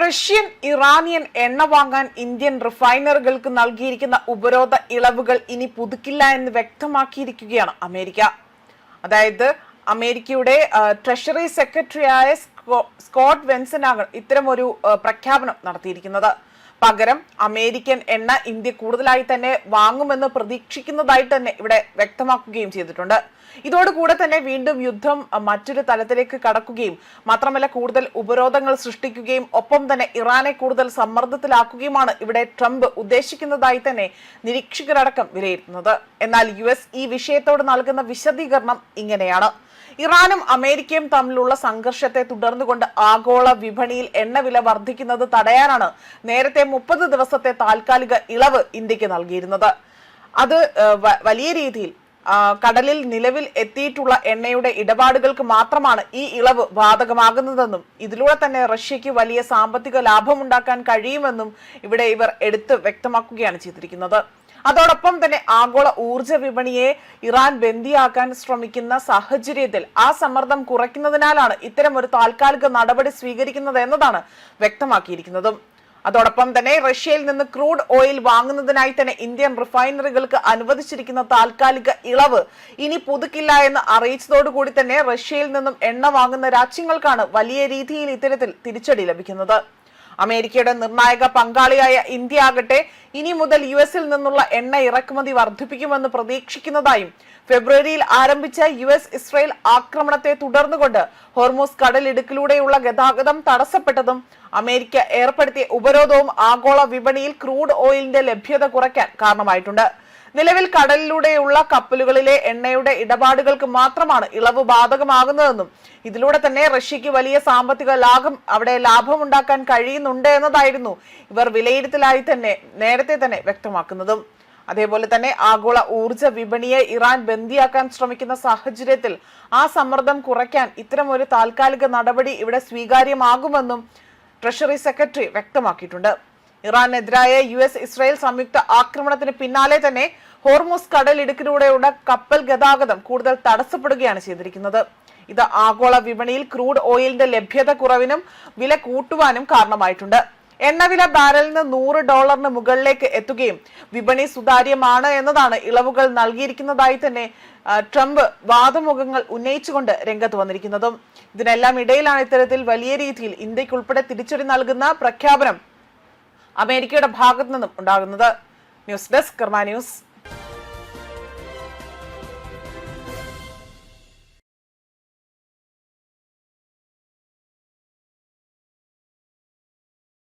Russian Iranian എണ്ണ വാങ്ങാൻ Indian റിഫൈനറികൾക്ക് നൽകിയിരിക്കുന്ന ഉപരോധ ഇളവുകൾ ഇനി പുതുക്കില്ല എന്ന് വ്യക്തമാക്കിയിരിക്കുകയാണ് അമേരിക്ക. അതായത് അമേരിക്കയുടെ ട്രഷറി സെക്രട്ടറിയായ സ്കോട്ട് വെൻസനാണ് ഇത്തരമൊരു പ്രഖ്യാപനം നടത്തിയിരിക്കുന്നത്. പകരം അമേരിക്കൻ എണ്ണ ഇന്ത്യ കൂടുതലായി തന്നെ വാങ്ങുമെന്ന് പ്രതീക്ഷിക്കുന്നതായി തന്നെ ഇവിടെ വ്യക്തമാക്കുകയും ചെയ്തിട്ടുണ്ട്. ഇതോടുകൂടെ തന്നെ വീണ്ടും യുദ്ധം മറ്റൊരു തലത്തിലേക്ക് കടക്കുകയും മാത്രമല്ല കൂടുതൽ ഉപരോധങ്ങൾ സൃഷ്ടിക്കുകയും ഒപ്പം തന്നെ ഇറാനെ കൂടുതൽ സമ്മർദ്ദത്തിലാക്കുകയുമാണ് ഇവിടെ ട്രംപ് ഉദ്ദേശിക്കുന്നതായി തന്നെ നിരീക്ഷകരടക്കം വിലയിരുത്തുന്നത്. എന്നാൽ US ഈ വിഷയത്തോട് നൽകുന്ന വിശദീകരണം ഇങ്ങനെയാണ്. ഇറാനും അമേരിക്കയും തമ്മിലുള്ള സംഘർഷത്തെ തുടർന്നുകൊണ്ട് ആഗോള വിപണിയിൽ എണ്ണവില വർദ്ധിക്കുന്നത് തടയാനാണ് നേരത്തെ 30 ദിവസത്തെ താൽക്കാലിക ഇളവ് ഇന്ത്യക്ക് നൽകിയിരുന്നത്. അത് വലിയ രീതിയിൽ കടലിൽ നിലവിൽ എത്തിയിട്ടുള്ള എണ്ണയുടെ ഇടപാടുകൾക്ക് മാത്രമാണ് ഈ ഇളവ് ബാധകമാകുന്നതെന്നും ഇതിലൂടെ തന്നെ റഷ്യയ്ക്ക് വലിയ സാമ്പത്തിക ലാഭമുണ്ടാക്കാൻ കഴിയുമെന്നും ഇവിടെ ഇവർ എടുത്ത് വ്യക്തമാക്കുകയാണ് ചെയ്തിരിക്കുന്നത്. അതോടൊപ്പം തന്നെ ആഗോള ഊർജ വിപണിയെ ഇറാൻ ബന്ദിയാക്കാൻ ശ്രമിക്കുന്ന സാഹചര്യത്തിൽ ആ സമ്മർദ്ദം കുറയ്ക്കുന്നതിനാലാണ് ഇത്തരം ഒരു താൽക്കാലിക നടപടി സ്വീകരിക്കുന്നത് എന്നതാണ് വ്യക്തമാക്കിയിരിക്കുന്നതും. അതോടൊപ്പം തന്നെ റഷ്യയിൽ നിന്ന് ക്രൂഡ് ഓയിൽ വാങ്ങുന്നതിനായി തന്നെ ഇന്ത്യൻ റിഫൈനറികൾക്ക് അനുവദിച്ചിരിക്കുന്ന താൽക്കാലിക ഇളവ് ഇനി പുതുക്കില്ല എന്ന് അറിയിച്ചതോടുകൂടി തന്നെ റഷ്യയിൽ നിന്നും എണ്ണ വാങ്ങുന്ന രാജ്യങ്ങൾക്കാണ് വലിയ രീതിയിൽ ഇത്തരത്തിൽ തിരിച്ചടി ലഭിക്കുന്നത്. അമേരിക്കയുടെ നിർണായക പങ്കാളിയായ ഇന്ത്യ ആകട്ടെ ഇനി മുതൽ US-ൽ നിന്നുള്ള എണ്ണ ഇറക്കുമതി വർദ്ധിപ്പിക്കുമെന്ന് പ്രതീക്ഷിക്കുന്നതായും ഫെബ്രുവരിയിൽ ആരംഭിച്ച US-ഇസ്രയേൽ ആക്രമണത്തെ തുടർന്നുകൊണ്ട് ഹോർമൂസ് കടലിടുക്കിലൂടെയുള്ള ഗതാഗതം തടസ്സപ്പെട്ടതും അമേരിക്ക ഏർപ്പെടുത്തിയ ഉപരോധവും ആഗോള വിപണിയിൽ ക്രൂഡ് ഓയിലിന്റെ ലഭ്യത കുറയ്ക്കാൻ കാരണമായിട്ടുണ്ട്. നിലവിൽ കടലിലൂടെയുള്ള കപ്പലുകളിലെ എണ്ണയുടെ ഇടപാടുകൾക്ക് മാത്രമാണ് ഇളവ് ബാധകമാകുന്നതെന്നും ഇതിലൂടെ തന്നെ റഷ്യക്ക് വലിയ സാമ്പത്തിക ലാഭമുണ്ടാക്കാൻ കഴിയുന്നുണ്ട് എന്നതായിരുന്നു ഇവർ വിലയിരുത്തലായി തന്നെ നേരത്തെ തന്നെ വ്യക്തമാക്കുന്നതും. അതേപോലെ തന്നെ ആഗോള ഊർജ വിപണിയെ ഇറാൻ ബന്ദിയാക്കാൻ ശ്രമിക്കുന്ന സാഹചര്യത്തിൽ ആ സമ്മർദ്ദം കുറയ്ക്കാൻ ഇത്തരം ഒരു താൽക്കാലിക നടപടി ഇവിടെ സ്വീകാര്യമാകുമെന്നും ട്രഷറി സെക്രട്ടറി വ്യക്തമാക്കിയിട്ടുണ്ട്. ഇറാനെതിരായ US-ഇസ്രയേൽ സംയുക്ത ആക്രമണത്തിന് പിന്നാലെ തന്നെ ഹോർമൂസ് കടലിടുക്കിലൂടെയുള്ള കപ്പൽ ഗതാഗതം കൂടുതൽ തടസ്സപ്പെടുകയാണ് ചെയ്തിരിക്കുന്നത്. ഇത് ആഗോള വിപണിയിൽ ക്രൂഡ് ഓയിലിന്റെ ലഭ്യത കുറവിനും വില കൂട്ടുവാനും കാരണമായിട്ടുണ്ട്. എണ്ണവില ബാരലിന് $100 മുകളിലേക്ക് എത്തുകയും വിപണി സുതാര്യമാണ് എന്നതാണ് ഇളവുകൾ നൽകിയിരിക്കുന്നതായി തന്നെ ട്രംപ് വാദമുഖങ്ങൾ ഉന്നയിച്ചുകൊണ്ട് രംഗത്ത് വന്നിരിക്കുന്നതും. ഇതിനെല്ലാം ഇടയിലാണ് ഇത്തരത്തിൽ വലിയ രീതിയിൽ ഇന്ത്യക്കുൾപ്പെടെ തിരിച്ചടി നൽകുന്ന പ്രഖ്യാപനം അമേരിക്കയുടെ ഭാഗത്തു നിന്നും ഉണ്ടാകുന്നത്. ന്യൂസ് ഡെസ്ക് കർമ്മ ന്യൂസ്.